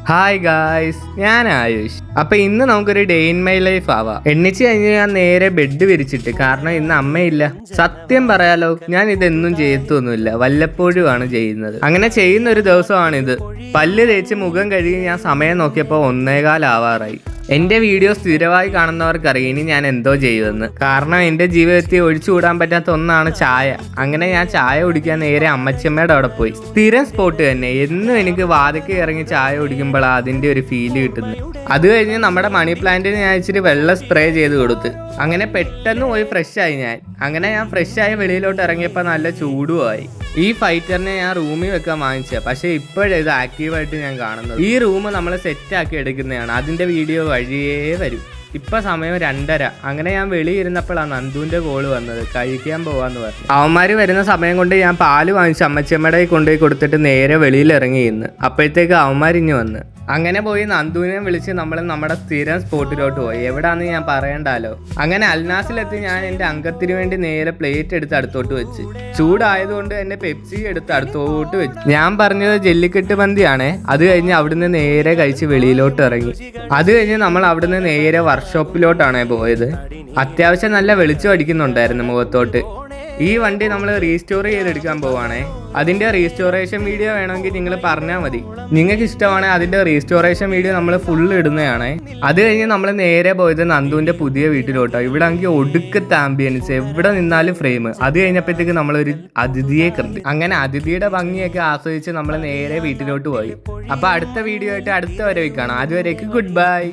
Hi guys, ഞാൻ ആയുഷ്. അപ്പൊ ഇന്ന് നമുക്കൊരു ഡേ ഇൻ മൈ ലൈഫ് ആവാം. എണ്ണിച്ച് കഴിഞ്ഞ് ഞാൻ നേരെ ബെഡ് വിരിച്ചിട്ട്, കാരണം ഇന്ന് അമ്മയില്ല. സത്യം പറയാലോ, ഞാൻ ഇതെന്നും ചെയ്യത്തൊന്നുമില്ല, വല്ലപ്പോഴുമാണ് ചെയ്യുന്നത്. അങ്ങനെ ചെയ്യുന്ന ഒരു ദിവസമാണിത്. പല്ല് തേച്ച് മുഖം കഴുകി ഞാൻ സമയം നോക്കിയപ്പോൾ 1:15 ആവാറായി. എന്റെ വീഡിയോ സ്ഥിരമായി കാണുന്നവർക്കറിയാം ഇനി ഞാൻ എന്തോ ചെയ്യുമെന്ന്. കാരണം എന്റെ ജീവിതത്തിൽ ഒഴിച്ചുകൂടാൻ പറ്റാത്ത ഒന്നാണ് ചായ. അങ്ങനെ ഞാൻ ചായ കുടിക്കാൻ നേരെ അമ്മച്ചിയമ്മയുടെ അവിടെ പോയി. സ്ഥിരം സ്പോട്ട് തന്നെ. എന്നും എനിക്ക് വാതിക്ക് ഇറങ്ങി ചായ കുടിക്കുമ്പോഴാണ് അതിന്റെ ഒരു ഫീല് കിട്ടുന്നത്. അത് കഴിഞ്ഞ് നമ്മുടെ മണി പ്ലാന്റിന് ഞാൻ ഇച്ചിരി വെള്ളം സ്പ്രേ ചെയ്ത് കൊടുത്ത്. അങ്ങനെ പെട്ടെന്ന് പോയി ഫ്രഷ് ആയി ഞാൻ. അങ്ങനെ ഞാൻ ഫ്രഷ് ആയി വെളിയിലോട്ട് ഇറങ്ങിയപ്പോൾ നല്ല ചൂടുമായി. ഈ ഫൈറ്ററിനെ ഞാൻ റൂമിൽ വെക്കാൻ വാങ്ങിച്ചത്, പക്ഷേ ഇപ്പോഴിത് ആക്റ്റീവായിട്ട് ഞാൻ കാണുന്നത്. ഈ റൂം നമ്മൾ സെറ്റാക്കി എടുക്കുന്നതാണ്. അതിൻ്റെ വീഡിയോ വഴിയേ വരും. ഇപ്പം സമയം 2:30. അങ്ങനെ ഞാൻ വെളിയിരുന്നപ്പോഴാണ് നന്ദുവിൻ്റെ കോള് വന്നത്. കഴിക്കാൻ പോവാന്ന് പറഞ്ഞു. അവന്മാർ വരുന്ന സമയം കൊണ്ട് ഞാൻ പാല് വാങ്ങിച്ച് അമ്മച്ചമ്മയുടെ കൊണ്ടുപോയി കൊടുത്തിട്ട് നേരെ വെളിയിൽ ഇറങ്ങി ഇന്ന്. അപ്പോഴത്തേക്ക് അവന്മാരിഞ്ഞ് വന്ന്. അങ്ങനെ പോയി നന്ദുവിനെ വിളിച്ച് നമ്മൾ നമ്മുടെ സ്ഥിരം സ്പോട്ടിലോട്ട് പോയി. എവിടാന്ന് ഞാൻ പറയണ്ടല്ലോ. അങ്ങനെ അൽനാസിലെത്തി ഞാൻ എൻ്റെ അംഗത്തിന് വേണ്ടി നേരെ പ്ലേറ്റ് എടുത്ത് അടുത്തോട്ട് വെച്ച്. ചൂടായതുകൊണ്ട് എൻ്റെ പെപ്സി എടുത്ത് അടുത്തോട്ട് വെച്ച്. ഞാൻ പറഞ്ഞത് ജെല്ലിക്കെട്ട് മന്തിയാണേ. അത് കഴിഞ്ഞ് അവിടുന്ന് നേരെ കഴിച്ച് വെളിയിലോട്ട് ഇറങ്ങി. അത് കഴിഞ്ഞ് നമ്മൾ അവിടുന്ന് നേരെ വർക്ക്ഷോപ്പിലോട്ടാണ് പോയത്. അത്യാവശ്യം നല്ല വെളിച്ചം അടിക്കുന്നുണ്ടായിരുന്നു മുഖത്തോട്ട്. ഈ വണ്ടി നമ്മൾ റീസ്റ്റോർ ചെയ്തെടുക്കാൻ പോവാണേ. അതിൻ്റെ റീസ്റ്റോറേഷൻ വീഡിയോ വേണമെങ്കിൽ നിങ്ങൾ പറഞ്ഞാൽ മതി. നിങ്ങൾക്ക് ഇഷ്ടമാണെങ്കിൽ അതിൻ്റെ റീസ്റ്റോറേഷൻ വീഡിയോ നമ്മൾ ഫുള്ള് ഇടുന്നതാണേ. അത് കഴിഞ്ഞ് നമ്മൾ നേരെ പോയത് നന്ദുവിൻ്റെ പുതിയ വീട്ടിലോട്ടോ. ഇവിടെ ആണെങ്കിൽ ഒടുക്കത്തെ ആംബിയൻസ്, എവിടെ നിന്നാലും ഫ്രെയിം. അത് കഴിഞ്ഞപ്പോഴത്തേക്ക് നമ്മളൊരു അതിഥിയെ കണ്ടു. അങ്ങനെ അതിഥിയുടെ ഭംഗിയൊക്കെ ആസ്വദിച്ച് നമ്മൾ നേരെ വീട്ടിലോട്ട് പോയി. അപ്പോൾ അടുത്ത വീഡിയോ ആയിട്ട് അടുത്ത വരവിൽ കാണാം. അതുവരേക്ക് ഗുഡ് ബൈ.